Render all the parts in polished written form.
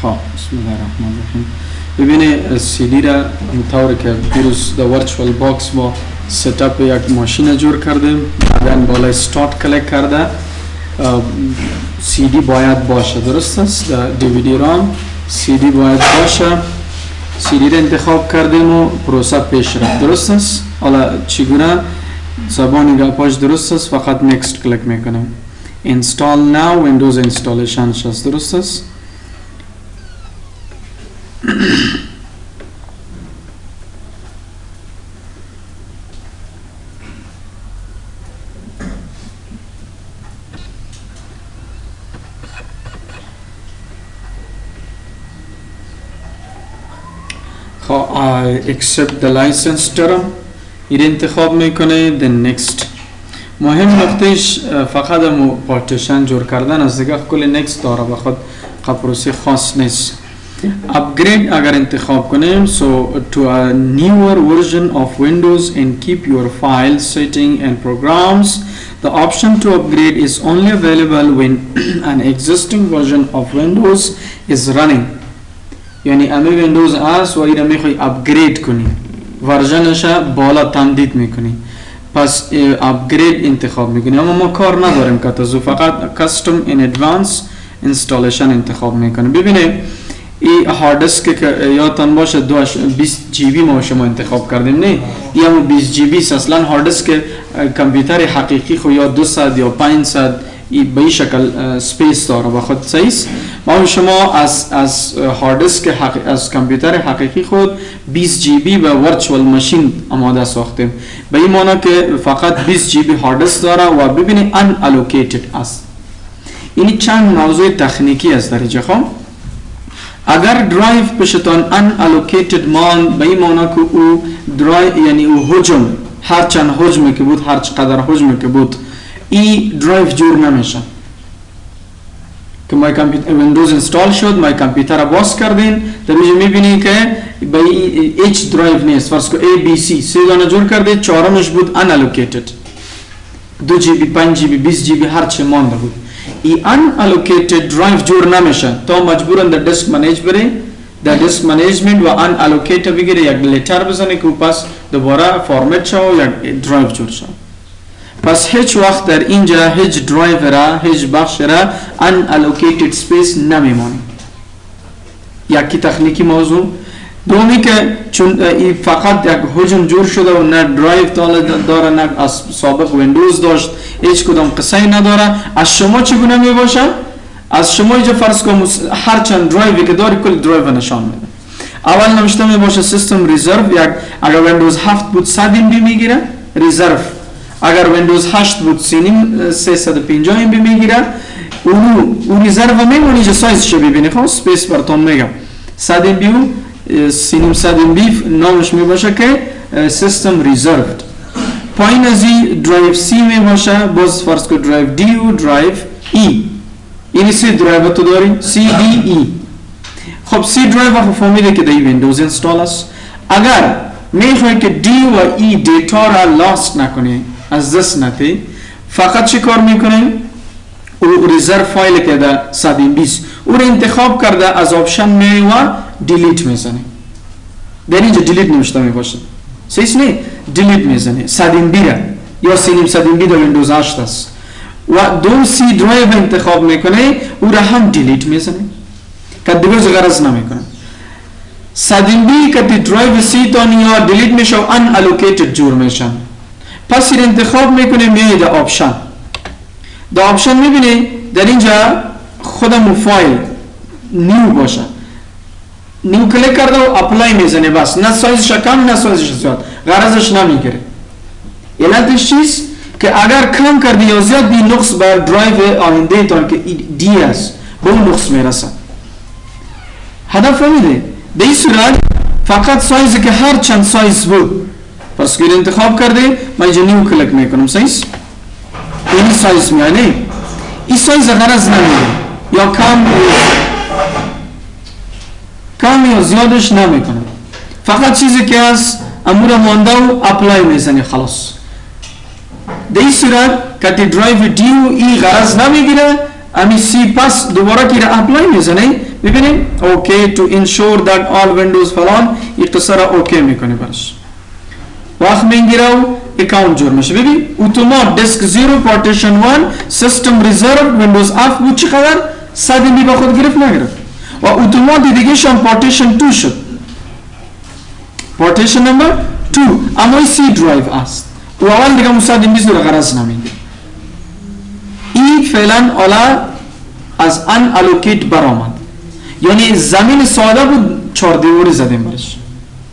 خب بسم الله الرحمن الرحیم. ببینید CD را اینطور که دیروز در ورچوال باکس با ستاپ یک ماشین جور کردیم، بعدا بالا استارت کلیک کرده CD باید باشه، درست است؟ در DVD رام CD باید باشه. CD را انتخاب کردیم و پروسه پیش رفت، درست است؟ حالا چگونه زبانی گپاش درست است؟ فقط نکست کلیک میکنیم. انسټال ناو ویندوز انستالیشن شست، درست است؟ خب accept the license term این انتخاب میکنه. then next. مهم نقطهش فقط پارتیشن جور کردن از دیگه کل next داره، بخاطر پروسه خاص نیست. upgrade اگر انتخاب کنیم so to a newer version of Windows and keep your file setting and programs, the option to upgrade is only available when an existing version of Windows is running. یعنی امی ویندوز است و ایره میخوای upgrade کنی، ورژنش بالا تمدید میکنی، پس upgrade انتخاب میکنی. اما ما کار نداریم که تازو فقط custom in advance installation انتخاب میکنیم. ببینید این هارد دیسک که یادتان باشه 20 جی بی ما شما انتخاب کردیم، نه این هم 20 جی بی است. اصلا هارد دیسک کامپیوتر حقیقی خو یا 200 یا 500 به این شکل سپیس داره، بخاطر سایز ما شما از هارد دیسک از کامپیوتر حقیقی خود 20 جی بی و ورچوال ماشین آماده ساختیم، به این معنی که فقط 20 جی بی هارد دیسک داره و ببینید ان الوکیتد است. این چند موضوع تکنیکی است در اینجا. خب اگر درایو پشتان ان الوکیتد مان، به این معنی که او درایو یعنی او حجم هر چند حجمی که بود، هر چقدر حجمی که بود، این درایو جور نمیشه. که مای کامپیوتر ویندوز انستال شد، مای کامپیوتر را باز کردین، در اینجا میبینی که به هیچ درایو نیست. فرض کو A B C سه دانه جور کردید، چهارمش بود ان الوکیتد، 2 جی بی 5 جی بی 20 جی بی هر چه مانده بود. این ان الوکیتد درایو جور نمیشه، تو مجبورن در دیسک منیج بری، در دیسک منیجمنت و ان الوکیتد بگیری، یک لیتر بزنی که پس دوباره فرمت شو یک درایو جور شو. پس هیچ وقت در اینجا هیچ درایو را، هیچ بخش را ان الوکیتد سپیس نمیمونه. یکی تکنیکی موضوع. دومی که چون این فقط یک حجم جور شده و نه درایو داره نه از سابق ویندوز داشت، هیچ کدام قصه نداره. از شما چگونه می باشه؟ از شما اینجا فرض کنم هر چند درایوی که داری کل درایو نشان میده. اول نوشته می باشه سیستم ریزرو، یک اگر ویندوز 7 بود 100 ام بی میگیره ریزرو، اگر ویندوز 8 بود 350 ام بی میگیره. اون ریزرو میمونه. اینجا سایزش ببینید، خب سپیس براتون میگم 100 ام بی و 300 ام بی نامش می باشه که سیستم ریزرود. پایین از این درایو سی می باشه، باز فرض که درایو دی و درایو ای. این سه درایو تو داریم سی دی ای. خب سی درایو فهمیده که در ویندوز انستال است. اگر میخوای که دی و ای دیتا را لاست نکنی، از دست نتی، فقط چه کار میکنیم؟ او ریزرو فایل که در 100 ام بی او را انتخاب کرده، از آپشن می و دیلیت میزنه. در اینجا دیلیت نوشته می باشه، سیس نه دیلیت میزنه 100 ام بی را یا 300 ام بی در ویندوز 8 است و دو سی درایو انتخاب میکنه، او را هم دیلیت میزنه که دیگه غرض نمیکنه. 100 ام بی که درایو سی تان یا دیلیت میشه و ان الوکیتد جور میشن. پس این انتخاب میکنه، میای در آپشن. در آپشن میبینی در اینجا خودمون فایل نیو باشه، نیو کلیک کرده و اپلای میزنه، بس نه سایزش کم نه سایزش زیاد، غرضش نمیگیره. علتش چیست؟ که اگر کم کردی یا زیاد بی نقص بر درایو آینده تان که دی است به اون نقص میرسه. هدف فهمیده؟ به این صورت فقط سایزی که هر چند سایز بود پس که انتخاب کرده، من اینجا نیو کلیک میکنم، سایز این سایز میانه، این سایز غرض نمیگیره یا کم یا زیادش نمیکنه، فقط چیزی که از امور مانده و اپلای میزنی خلاص. در این صورت که درایو دی و ای غرض نمیگیره، امی سی پس دوباره کی را اپلای میزنی ببینیم اوکی تو انشور دات آل ویندوز فلان این را اوکی میکنه برش وقت میگیره و اکاونت جور میشه ببین اتومات دیسک 0 پارتیشن 1 سیستم ریزرو ویندوز اف بود چقدر 100 MB با خود گرفت نگرفت و اتومات دیگه شان پارتیشن 2 شد پارتیشن نمبر 2 اما سی درایو است و اول دیگه 100 MB رو غرض نمیگیره این فعلا حالا از ان الوکیت برآمد یعنی زمین ساده بود 4 دیواری زدیم برش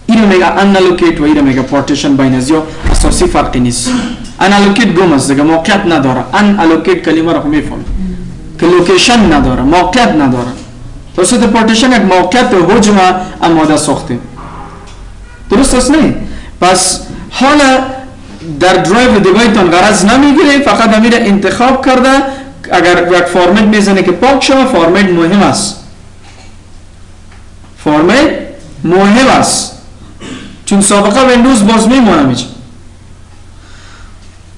اینو میگه ان الوکیت و اینو میگه پارتیشن بین از یا اساسی فرقی نیست ان الوکیت گم است دیگه موقعیت نداره ان الوکیت کلمه رو میفهمید که لوکیشن نداره موقعیت نداره توسط پارتیشن یک موقعیت حجم آماده ساخته درست است نه پس حالا در درایو دیگه‌تان غرض نمیگیره فقط امیر انتخاب کرده اگر یک فرمت میزنه که پاک شود فرمت مهم است فرمت مهم است چون سابقه ویندوز باز میمونه میشه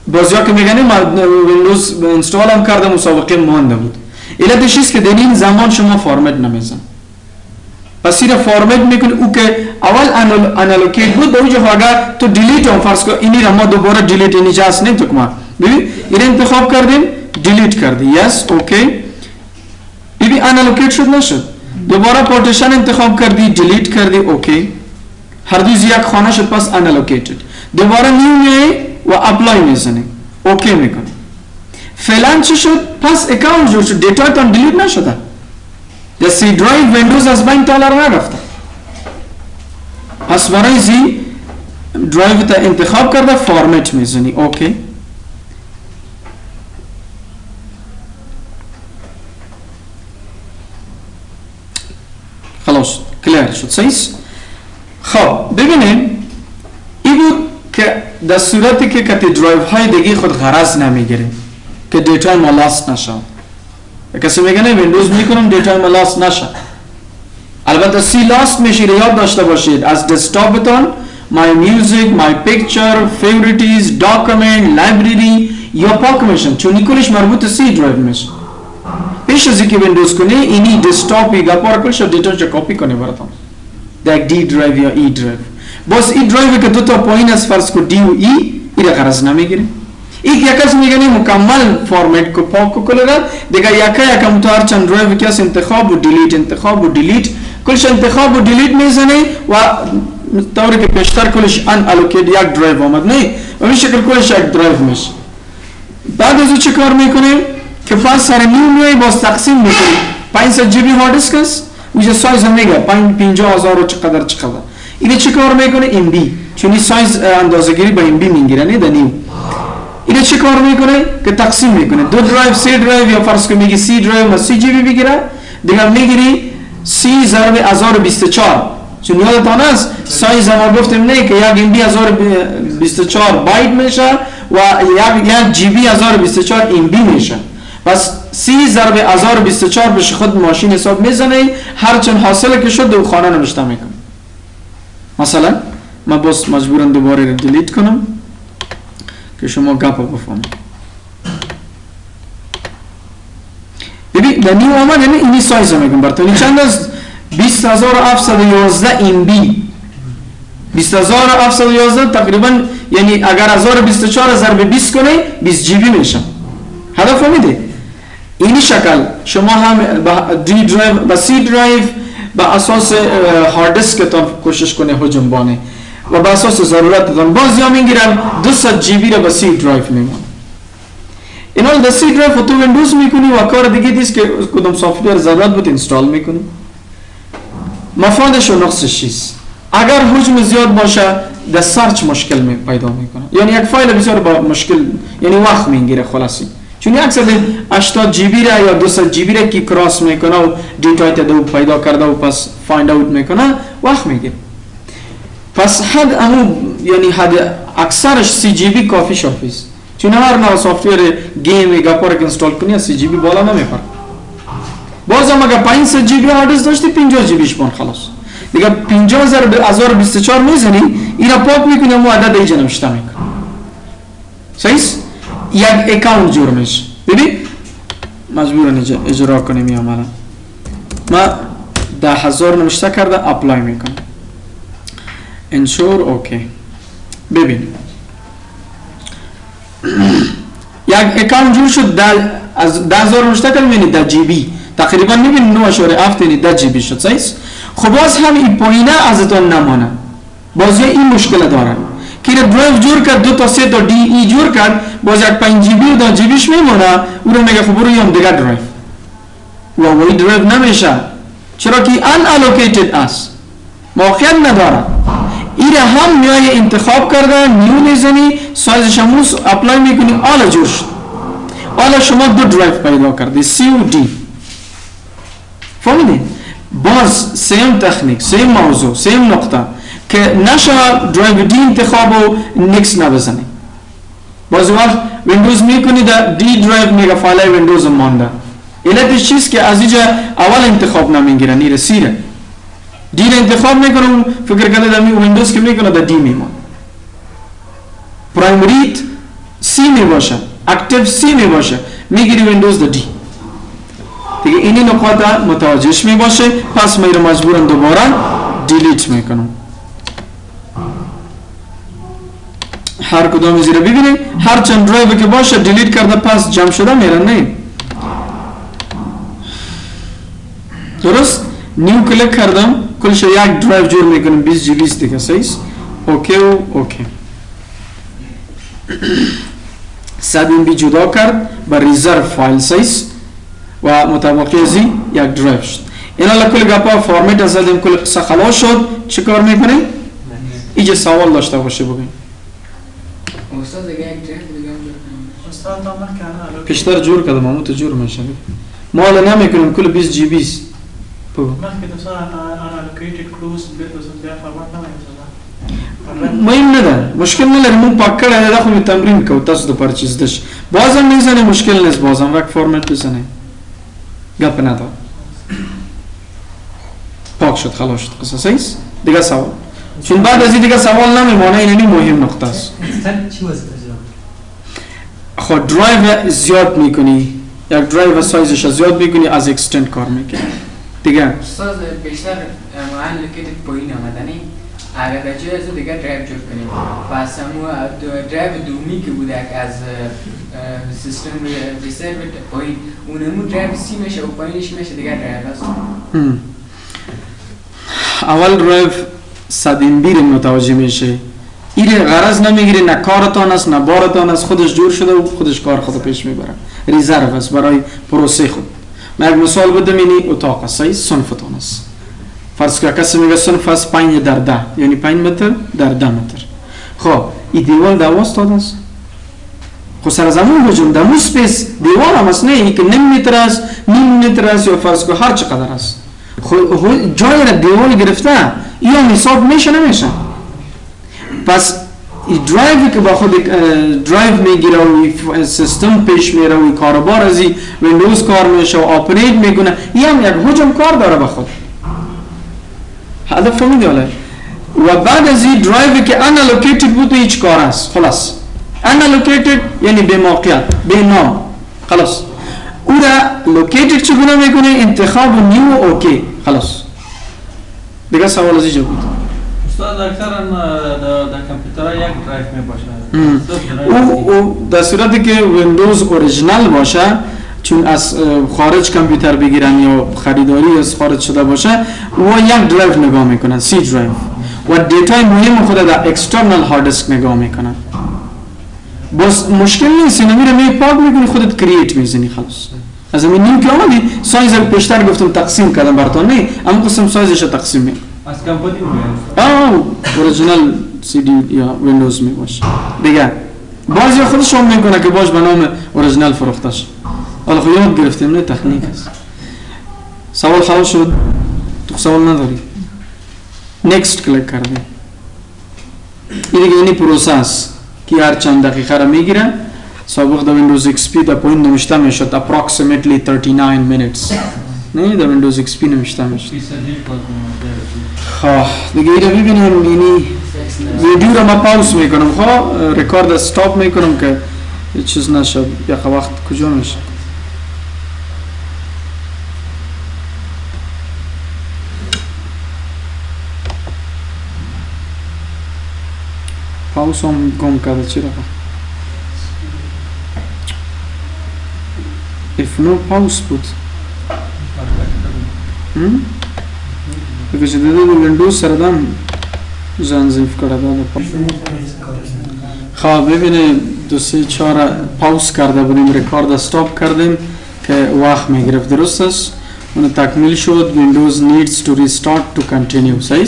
بعضیا که میگن ویندوز انستال هم کردم مسابقه مانده بود علتش است که در این زمان شما فرمت نمیزن پس این فرمت میکنه او که اول انالوکیت بود به وجه اگر تو دیلیت هم فرض کن اینی را ما دوباره دیلیت اینجا هست نیم تو کما ببین این انتخاب کردیم دیلیت کردی یس اوکی ببین انالوکیت شد نشد دوباره پارتیشن انتخاب کردی دیلیت کردی اوکی هر دوز یک خانه شد پس انالوکیتد دوباره نیو میای و اپلای میزنی اوکی میکنی فعلا چی شد پس اکاونت جور شد دیتا تان دیلیت نشده یا سی درایو ویندوز از بین تالر نرفته پس برای زی درایو تا انتخاب کرده فرمت میزنی اوکی خلاص کلیر شد سیس خب ببینیم این بود که در صورتی که کتی درایو های دیگه خود غرض نمیگیریم که دیتا ما لاست نشه کسی میگه نه ویندوز میکنم دیتا ما لاست نشه البته سی لاست میشه یاد داشته باشید از دسکتاپتون my music my picture favorites document library یا پاک میشن چون نیکولش مربوط سی درایو میشه پیش از اینکه ویندوز کنی اینی دسکتاپی گپار کلش دیتا چه کپی کنه براتون در دی درایو یا ای درایو باز ای درایو که دو تا پایین از فرض کو دی و ای را غرض نمیگیره یک یکاس میگنی مکمل فرمت کو پاک کو کلگا دیگه یکا متوار چند درایو کیاس انتخاب و دیلیت کلش انتخاب و دیلیت میزنی و طوری که پیشتر کلش ان الوکیت یک درایو آمد نه و این شکل کلش یک درایو میشه بعد از چه کار میکنیم که فاز سر نیو باز تقسیم میکنیم 500 جی بی هارد دیسک است میشه سایز میگه 50000 چقدر اینه چه کار میکنه ام بی چون این سایز اندازه‌گیری با ام بی میگیره نه در نیو اینه چه کار میکنه که تقسیم میکنه دو درایو سی درایو یا فرض کن میگی سی درایو ما 30 جی بی بگیره دیگه میگیری 30 ضرب 1024 چون یادتان است سایز ما گفتیم نه که یک ام بی 1024 بایت میشه و یک جی بی 1024 ام بی میشه پس 30 ضرب 1024 بشه خود ماشین حساب میزنه هر چند حاصله که شد دو خانه نوشته میکنه مثلا ما باز مجبورم دوباره رو دیلیت کنم که شما گپا بفهمید ببین در نیو آمد یعنی اینی سایز میگم براتون چند است 20711 ام بی 20711 تقریبا یعنی اگر 1024 ضرب 20 کنی 20 جی بی میشه هدف فهمیدی اینی شکل شما هم با دی درایو با سی درایو با اساس هارد دیسکتون کوشش کنه حجم بانه و با اساس ضرورتتون باز یا میگیرن 200 جی بی را با سی درایو میمونه اینا در سی درایو تو ویندوز میکنی و کار دیگه دیست که کدوم سافتور ضرورت بود انستال میکنی مفادش و نقصش چیست اگر حجم زیاد باشه در سرچ مشکل پیدا میکنه یعنی یک فایل بسیار با مشکل یعنی وقت میگیره خلاصی چون اکثر 80 جی بی را یا 200 جی بی را کی کراس میکنه و دیتا دو پیدا کرده و پس فایند اوت میکنه وقت میگیره پس حد امو یعنی حد اکثرش 3 جی بی کافی شافیست چون هر نوع سافتور گیم گپار که انستال کنی 3 جی بی بالا نمیپره باز هم اگر 500 جی بی هارد دیسک داشتی 50 جی بیش بان خلاص دیگه 50024 میزنی اینا پاک میکنی و عدد اینجا نوشته میکنه صحیح یک اکاونت جور میشه ببین مجبورن اجرا کنیم این عملا. ما 10,000 نوشته کرده اپلای میکنم. انشور اوکی. ببین یک اکانت جور شد از 10,000 نوشته کردم یعنی 10 جی بی تقریبا میبینید 9.7 یعنی 10 جی بی شد. صحیح. خب باز هم این پایینه ازتون نمانه. باز این مشکل داره که درایو جور کرد 2 تا 3 تا دی ای جور کرد باز یک 5 جی بی و 10 جی بیش میمونه. او رو میگه خب برو یه دیگه درایو و ولی درایو نمیشه چرا که ان الوکیتد است موقعیت نداره. این هم میای انتخاب کرده نیو میزنی سایزش هموز اپلای میکنی آلا جور شد. آلا شما 2 درایو پیدا کرده سی و دی. فهمیدین؟ باز سیم تکنیک سیم موضوع سیم نقطه که نشه درایو دی انتخاب و نیکس نبزنی. باز وقت ویندوز میکنی در دی درایو میگه فایل ویندوز مانده. علتش چیست که از اینجا اول انتخاب نمیگیره نیره سیره دی را انتخاب میکنم فکر کرده در ویندوز که میکنه در دی میمان. پرایمریت سی میباشه اکتیو سی میباشه میگیری ویندوز در دی دیگه. اینی نکات متوجهش میباشه. پس میره مجبورم دوباره دیلیت میکنم. هر کدام زیره ببینید هر چند درایو که باشه دیلیت کرده پس جمع شده میره. نه درست نیو کلیک کردم کلش یک درایو جور میکنم 20 جی بی دیگه. صحیح. اوکی و اوکی. 100 ام بی جدا کرد با ریزرو فایل. صحیح. و مطابقی ازی یک درایو شد. اینا لکل گپا فرمت از دادیم کل قصه خلاص شد. چه کار میکنیم؟ اینجا سوال داشته باشه بگیم. استاد دیگه یک درایو دیگه استاد تا مکان پیشتر جور کردم اما تو جور میشه. ما حالا نمیکنیم کل 20 جی بی است. بگو. مخکې د سره unallocated close بیا فارمټ نه وایي. مهم نه ده مشکل نه لري مون پاک کړه دا خو می تمرین کو تاسو د پر چیز دش بازم میزنه مشکل نیست بازم وقت فرمت بزنه گپ نه ده پاک شد خلاص شد قصه. صحیح. دیگه سوال چون بعد از این دیگه سوال نمیمونه. این مهم نقطه است. چی واسه خود درایو زیاد میکنی یک درایو سایزش زیاد میکنی از اکستند کار میکنی دیگه. استاد بیشتر unallocated پایین آمدنی اگر در جای از دیگه درایو جور کنیم پس همون درایو دومی که بوده از سیستم ریسرو پایین اونمون درایو سی میشه و پایینش میشه دیگه درایو هست. اول درایو 100 ام بی متوجه میشه. این غرض نمیگیره نه کارتان است نه بارتان است خودش جور شده و خودش کار خود پیش میبره. ریزرو است برای پروسه خود. من یک مثال بدم اینی اتاق است. صحیح. صنفتان است. فرض که کسی میگه صنف است 5 در 10 یعنی 5 متر در 10 متر. خب این دیوال 12 داده است. خب سر زمان بجون در مو سپیس دیوال هم است نه این که نیم متر است نیم متر است یا فرض که هر چقدر است. خب جای را دیوال گرفته این هم حساب میشه نمیشه. پس این درایوی که با خود درایو میگیره و سیستم پیش میره و کاربار از ویندوز کار میشه و آپریت میکنه این هم یک حجم کار داره با خود. هدف فهمیدی حالا؟ و بعد از این درایوی که unallocated بود هیچ کار است. خلاص unallocated یعنی به موقعیت به نام. خلاص او را located چگونه میکنه انتخاب و نیو و اوکی. خلاص دیگه سوال از اینجا بود. استاد اکثرا در کامپیوتر یک درایو میباشه. او در صورتی که ویندوز اوریجینال باشه چون از خارج کامپیوتر بگیرن یا خریداری از خارج شده باشه و یک درایو نگاه میکنن سی درایو و دیتای مهم خود در اکسترنال هارد دیسک نگاه میکنن. بس مشکل نیست اینو میره پاک میکنی خودت کرییت میزنی. خلاص از همین نیم که آمدی سایز رو پیشتر گفتم تقسیم کردم براتون نه اما قسم سایزش تقسیم میکنم از کامپیوتر اوریجینال سی دی یا ویندوز میباشه دیگه. بعضی خودشون میکنه که باش به نام اوریجینال فروخته شد. حالا خب یاد گرفتیم نه تکنیک است. سوال خلاص شد. تو سوال نداری. نیکست کلیک کردی. این دیگه اینی پروسه است که هر چند دقیقه را میگیره. سابق در ویندوز ایکس پی در پایین نوشته میشد approximately 39 minutes. نه در ویندوز ایکس پی نوشته میشد. خب دیگه این رو ببینیم اینی ویدیو رو ما پاوز میکنم. خب رکورد استاپ میکنم که چیز نشه. یک وقت کجا میشه پاوس هم گم کرده چی رقم if no pause بود بگه چه دیده دو ویندوز سردم زنزیف کرده داده خواه ببینه 2-3-4 پاوس کرده بودیم ریکارد استاپ کردیم که وقت میگرفت درست است اون تکمیل شد ویندوز needs to restart to continue صحیح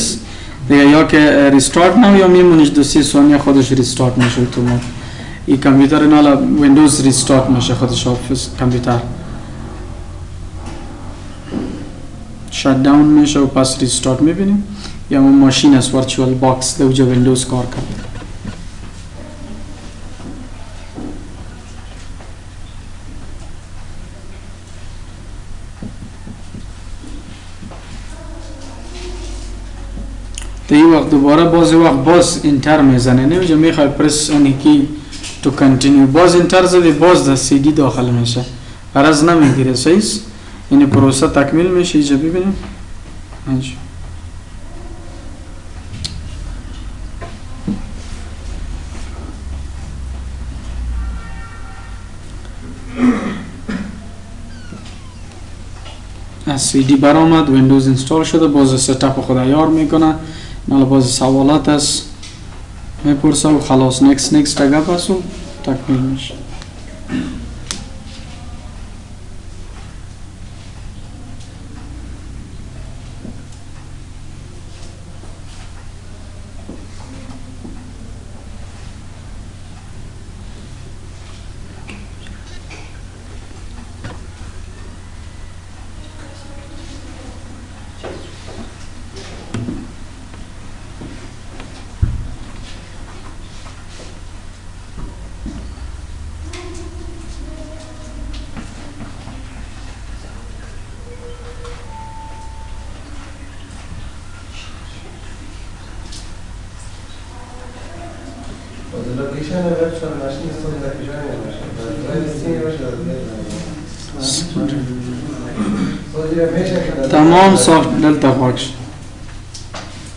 دیگه یا که ریستارت نو یا میمونیش 2-3 ثانیه خودش ریستارت میشه تو ما این کامپیوتر نالا ویندوز ریستارت میشه خودش آفیس کامپیوتر شات داون میشه و پس ریستارت میبینیم یا اون ماشین از ورچوال باکس در اوجه ویندوز کار کرد تا این وقت دوباره باز انتر میزنه نمیشه میخوای پرس اونی کی تو کنتینیو باز انتر زدی باز در سی دی داخل میشه غرض نمیگیره صحیح این پروسه تکمیل میشه اینجا ببینیم اینجا از سی دی برآمد ویندوز اینستال شده باز ست اپ خود عیار میکنه نالا باز سوالات است میپرسه و خلاص نکست اگه پس و تکمیل میشه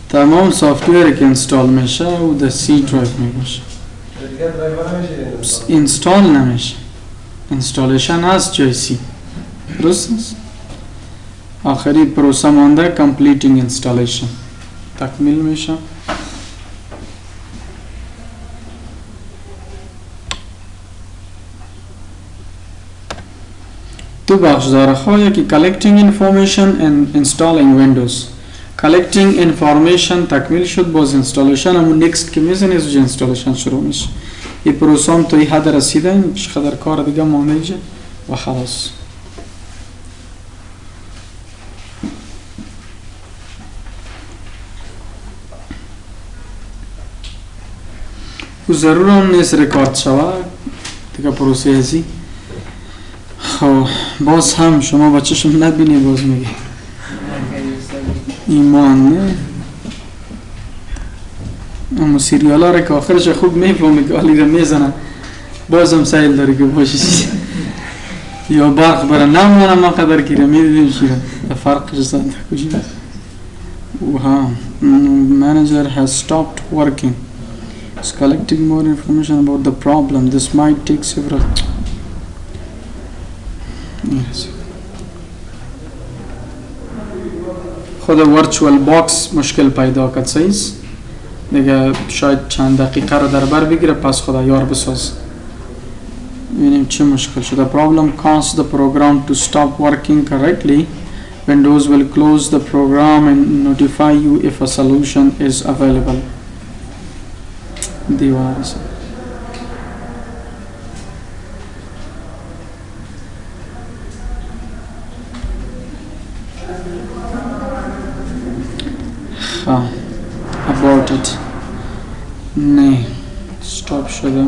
تمام سافتویر که انستال میشه و در سی درایو میشه انستال نمیشه انستالیشن هست جای سی درست است آخری پروسه مانده کمپلیتینگ انستالیشن تکمیل میشه دو بخش داره خواه یکی collecting information and installing windows collecting information تکمیل شد باز انستالیشن همون next که میزنی از انستالیشن شروع میشه این پروسه هم تا این حد رسیده این چقدر کار دیگه مانده و خلاص و ضرور هم نیست ریکارد شود دیگه پروسه ازی خب باز هم شما بچه‌شون نبینی باز میگه ایمان نه اما سیریال ها را که آخرش خوب میفهمی که آلی را میزنن باز هم سایل داره که باشی یا برق برا نمونه ما قدر که را میدیدیم شیره فرقش زنده کجی و ها manager has stopped working is collecting more information about the problem this might take several خود ورچوال باکس مشکل پیدا کرد سایز دیگه شاید چند دقیقه رو در بر بگیره پس خدا یار بساز ببینیم چه مشکل شده problem caused the program to stop working correctly Windows will close the program and notify you if a solution is available دیوار سے aborted نه stop شده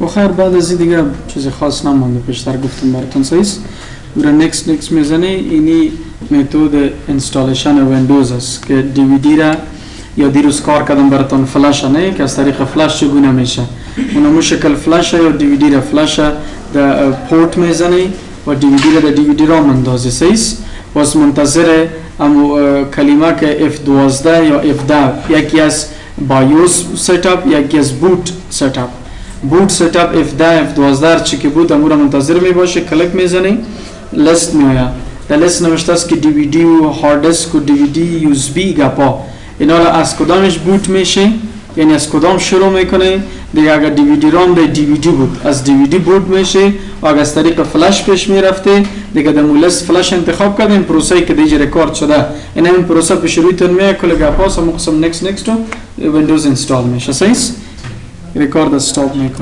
خب خیر بعد از این دیگه چیز خاص نمونده، پیشتر گفتم براتون صحیح است. برای نکست میزنه. اینی متد انستالیشن ویندوز است که دیویدی را یا دیروز کار کردم براتون فلش نه که از طریق فلش چگونه میشه. اونم شکل فلش یا دیویدی را فلش در پورت میزنه و دیویدی را در دیویدی را مندازه صحیح. باز منتظر کلمه که F12 یا F10 یکی از بایوس ست اپ یکی از بوت ست اپ. بوت ست اپ F10 F12 چی که بود امور منتظر می باشه. کلیک میزنی لیست میآید. در لیست نوشته است که دیویدی و هارد دیسک و دیویدی USB گپا اینا از کدامش بوت میشه، یعنی از کدام شروع میکنه دیگه. اگر دیویدی رام در دیویدی بود از دیویدی بوت میشه و اگر از طریق فلش پیش میرفته دیگه در لیست فلش انتخاب کرده. این پروسه که دیگه رکورد شده این همین پروسه پیش رویتون میاد. کل گپا سم قسم نکست و ویندوز انستال میشه صحیح. رکورد استاپ میکنه.